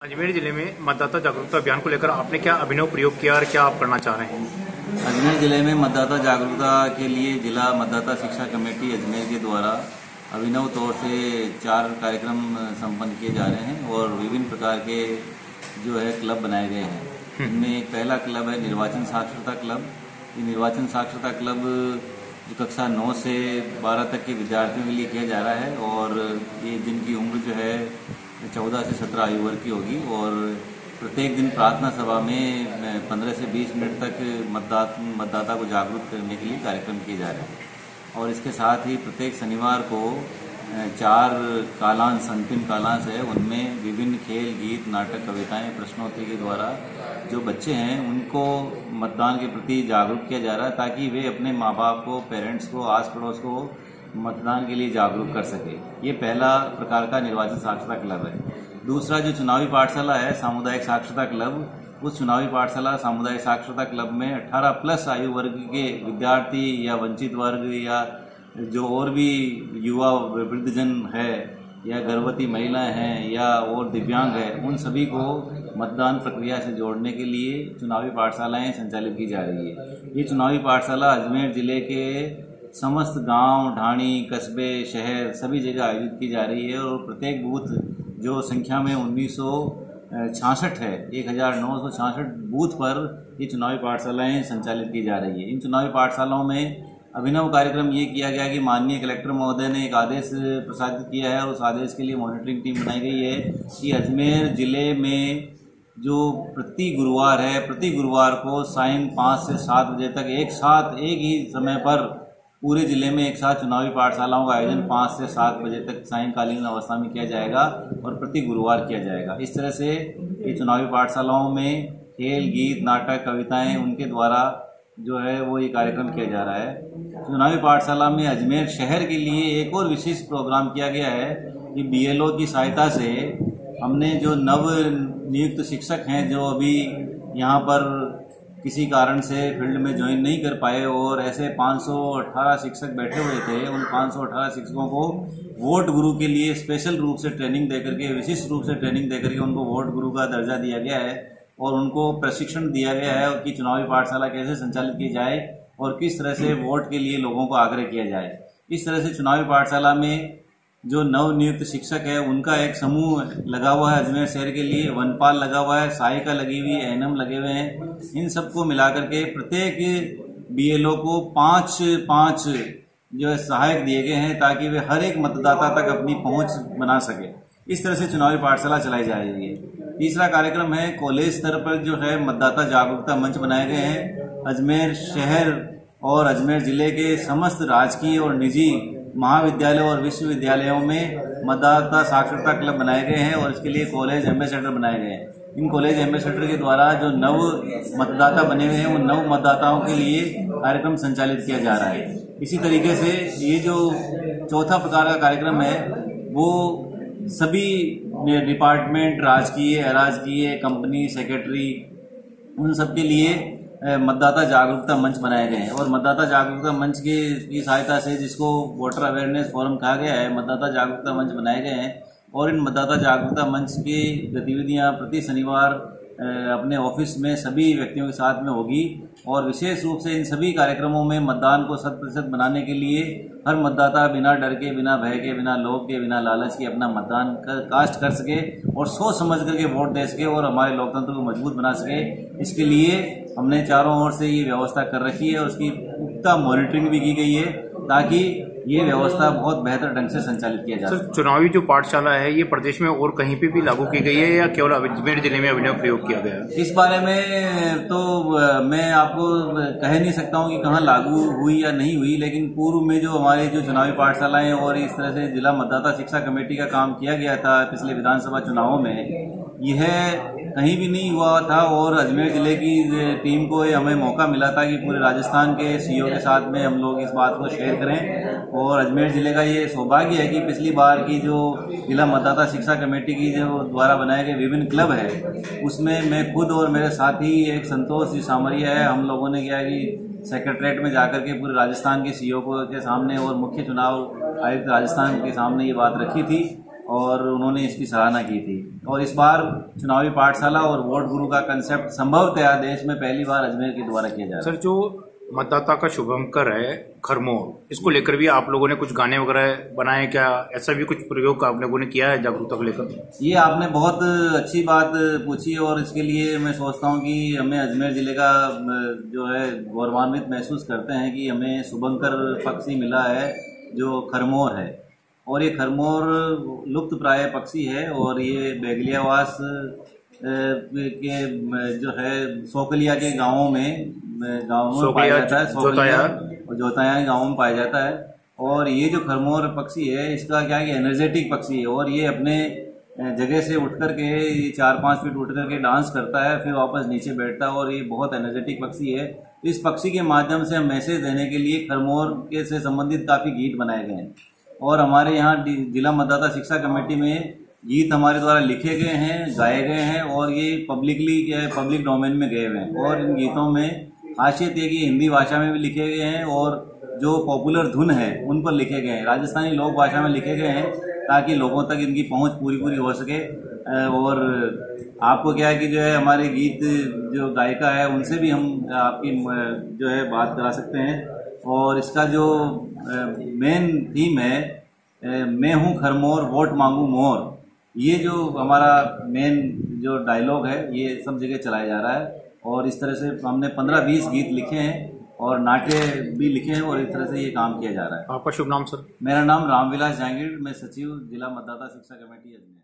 अजमेर जिले में मतदाता जागरूकता अभियान को लेकर आपने क्या अभिनव प्रयोग किया और क्या आप करना चाह रहे हैं? अजमेर जिले में मतदाता जागरूकता के लिए जिला मतदाता शिक्षा कमेटी अजमेर के द्वारा अभिनव तौर से 4 कार्यक्रम संपन्न किए जा रहे हैं और विभिन्न प्रकार के जो है क्लब बनाए गए हैं। इनमें एक पहला क्लब है निर्वाचन साक्षरता क्लब। ये निर्वाचन साक्षरता क्लब जो कक्षा 9 से 12 तक के विद्यार्थियों के लिए किया जा रहा है और ये जिनकी उम्र जो है 14 से 17 आयु वर्ग की होगी और प्रत्येक दिन प्रार्थना सभा में 15 से 20 मिनट तक मतदाता को जागरूक करने के लिए कार्यक्रम किए जा रहे हैं। और इसके साथ ही प्रत्येक शनिवार को 4 कालांश अंतिम कालांश है, उनमें विभिन्न खेल, गीत, नाटक, कविताएं, प्रश्नोत्तरी के द्वारा जो बच्चे हैं उनको मतदान के प्रति जागरूक किया जा रहा है ताकि वे अपने माँ बाप को, पेरेंट्स को, आस पड़ोस को मतदान के लिए जागरूक कर सके। ये पहला प्रकार का निर्वाचन साक्षरता क्लब है। दूसरा जो चुनावी पाठशाला है सामुदायिक साक्षरता क्लब, उस चुनावी पाठशाला सामुदायिक साक्षरता क्लब में 18+ आयु वर्ग के विद्यार्थी या वंचित वर्ग या जो और भी युवा वृद्धजन है या गर्भवती महिलाएं हैं या और दिव्यांग है, उन सभी को मतदान प्रक्रिया से जोड़ने के लिए चुनावी पाठशालाएं संचालित की जा रही है। ये चुनावी पाठशाला अजमेर जिले के समस्त गांव, ढाणी, कस्बे, शहर सभी जगह आयोजित की जा रही है और प्रत्येक बूथ जो संख्या में 1966 है, 1966 बूथ पर ये चुनावी पाठशालाएं संचालित की जा रही है। इन चुनावी पाठशालाओं में अभिनव कार्यक्रम ये किया गया कि माननीय कलेक्टर महोदय ने एक आदेश प्रसारित किया है और उस आदेश के लिए मॉनिटरिंग टीम बनाई गई है कि अजमेर जिले में जो प्रति गुरुवार को सायं 5 से 7 बजे तक एक साथ एक ही समय पर पूरे जिले में एक साथ चुनावी पाठशालाओं का आयोजन 5 से 7 बजे तक सायंकालीन अवस्था में किया जाएगा और प्रति गुरुवार किया जाएगा। इस तरह से ये चुनावी पाठशालाओं में खेल, गीत, नाटक, कविताएं उनके द्वारा जो है वो ये कार्यक्रम किया जा रहा है। चुनावी पाठशाला में अजमेर शहर के लिए एक और विशेष प्रोग्राम किया गया है कि BLO की सहायता से हमने जो नव नियुक्त शिक्षक हैं जो अभी यहाँ पर किसी कारण से फील्ड में ज्वाइन नहीं कर पाए और ऐसे 518 शिक्षक बैठे हुए थे, उन 518 शिक्षकों को वोट गुरु के लिए स्पेशल रूप से ट्रेनिंग देकर के, विशिष्ट रूप से ट्रेनिंग देकर के उनको वोट गुरु का दर्जा दिया गया है और उनको प्रशिक्षण दिया गया है कि चुनावी पाठशाला कैसे संचालित की जाए और किस तरह से वोट के लिए लोगों को आग्रह किया जाए। इस तरह से चुनावी पाठशाला में जो नव नियुक्त शिक्षक है उनका एक समूह लगा हुआ है अजमेर शहर के लिए, वनपाल लगा हुआ है, सहायिका लगी हुई है, एनएम लगे हुए हैं। इन सबको मिलाकर के प्रत्येक BLO को 5 जो है सहायक दिए गए हैं ताकि वे हर एक मतदाता तक अपनी पहुंच बना सके। इस तरह से चुनावी पाठशाला चलाई जा रही है। तीसरा कार्यक्रम है कॉलेज स्तर पर जो है मतदाता जागरूकता मंच बनाए गए हैं। अजमेर शहर और अजमेर जिले के समस्त राजकीय और निजी महाविद्यालयों और विश्वविद्यालयों में मतदाता साक्षरता क्लब बनाए गए हैं और इसके लिए कॉलेज एम्बेसडर बनाए गए हैं। इन कॉलेज एम्बेसडर के द्वारा जो नव मतदाता बने हुए हैं उन नव मतदाताओं के लिए कार्यक्रम संचालित किया जा रहा है। इसी तरीके से ये जो चौथा प्रकार का कार्यक्रम है वो सभी डिपार्टमेंट, राजकीय, अराजकीय, कंपनी, सेक्रेटरी, उन सब के लिए मतदाता जागरूकता मंच बनाए गए हैं और मतदाता जागरूकता मंच की सहायता से, जिसको वोटर अवेयरनेस फोरम कहा गया है, मतदाता जागरूकता मंच बनाए गए हैं और इन मतदाता जागरूकता मंच की गतिविधियां प्रति शनिवार अपने ऑफिस में सभी व्यक्तियों के साथ में होगी और विशेष रूप से इन सभी कार्यक्रमों में मतदान को 100% बनाने के लिए हर मतदाता बिना डर के, बिना भय के, बिना लोभ के, बिना लालच के अपना मतदान कास्ट कर सके और सोच समझ करके वोट दे सके और हमारे लोकतंत्र को मजबूत बना सके। इसके लिए हमने चारों ओर से ये व्यवस्था कर रखी है और उसकी पुख्ता मॉनिटरिंग भी की गई है ताकि ये व्यवस्था बहुत बेहतर ढंग से संचालित किया जा सके। चुनावी जो पाठशाला है ये प्रदेश में और कहीं पे भी लागू की गई है या केवल अजमेर जिले में अभिनव प्रयोग किया गया है? इस बारे में तो मैं आपको कह नहीं सकता हूँ कि कहाँ लागू हुई या नहीं हुई, लेकिन पूर्व में जो हमारे जो चुनावी पाठशालाएं और इस तरह से जिला मतदाता शिक्षा कमेटी का काम किया गया था पिछले विधानसभा चुनावों में, यह कहीं भी नहीं हुआ था और अजमेर जिले की टीम को हमें मौका मिला था कि पूरे राजस्थान के CEO के साथ में हम लोग इस बात को शेयर करें और अजमेर जिले का ये सौभाग्य है कि पिछली बार की जो जिला मतदाता शिक्षा कमेटी की जो द्वारा बनाए गए विभिन्न क्लब है उसमें मैं खुद और मेरे साथी एक संतोष जी सामरिया है, हम लोगों ने क्या है कि सेक्रेटरीट में जाकर के पूरे राजस्थान के CEO के सामने और मुख्य चुनाव आयुक्त राजस्थान के सामने ये बात रखी थी और उन्होंने इसकी सराहना की थी। और इस बार चुनावी पाठशाला और वोट गुरु का कंसेप्ट संभवतः देश में पहली बार अजमेर के द्वारा किया जा रहा है। सर, जो मतदाता का शुभंकर है खरमोर, इसको लेकर भी आप लोगों ने कुछ गाने वगैरह बनाए क्या? ऐसा भी कुछ प्रयोग आप लोगों ने किया है जागरूकता को लेकर? ये आपने बहुत अच्छी बात पूछी और इसके लिए मैं सोचता हूँ कि हमें अजमेर जिले का जो है गौरवान्वित महसूस करते हैं कि हमें शुभंकर पक्षी मिला है जो खरमोर है। और ये खरमोर लुप्त प्राय पक्षी है और ये बेगलियावास के जो है सोकलिया के गाँवों में पाया जाता है। सोकलिया और जोताया गाँव में पाया जाता है। और ये जो खरमोर पक्षी है इसका क्या है कि एनर्जेटिक पक्षी है और ये अपने जगह से उठ करके 4-5 फीट उठ करके डांस करता है, फिर वापस नीचे बैठता है और ये बहुत एनर्जेटिक पक्षी है। इस पक्षी के माध्यम से हम मैसेज देने के लिए खरमोर के से संबंधित काफ़ी गीत बनाए गए हैं और हमारे यहाँ जिला मतदाता शिक्षा कमेटी में गीत हमारे द्वारा लिखे गए हैं, गाए गए हैं और ये पब्लिक डोमेन में गए हुए हैं। और इन गीतों में खासियत ये कि हिंदी भाषा में भी लिखे गए हैं और जो पॉपुलर धुन है उन पर लिखे गए हैं, राजस्थानी लोक भाषा में लिखे गए हैं ताकि लोगों तक इनकी पहुंच पूरी हो सके। और आपको क्या है कि जो है हमारे गीत जो गायिका है उनसे भी हम आपकी जो है बात करा सकते हैं। और इसका जो मेन थीम है मैं हूँ खरमोर वोट मांगू मोर, ये जो हमारा मेन जो डायलॉग है ये सब जगह चलाया जा रहा है। और इस तरह से हमने 15-20 गीत लिखे हैं और नाट्य भी लिखे हैं और इस तरह से ये काम किया जा रहा है। आपका शुभ नाम सर? मेरा नाम रामविलास जहांगीर, मैं सचिव जिला मतदाता शिक्षा कमेटी अजमेर।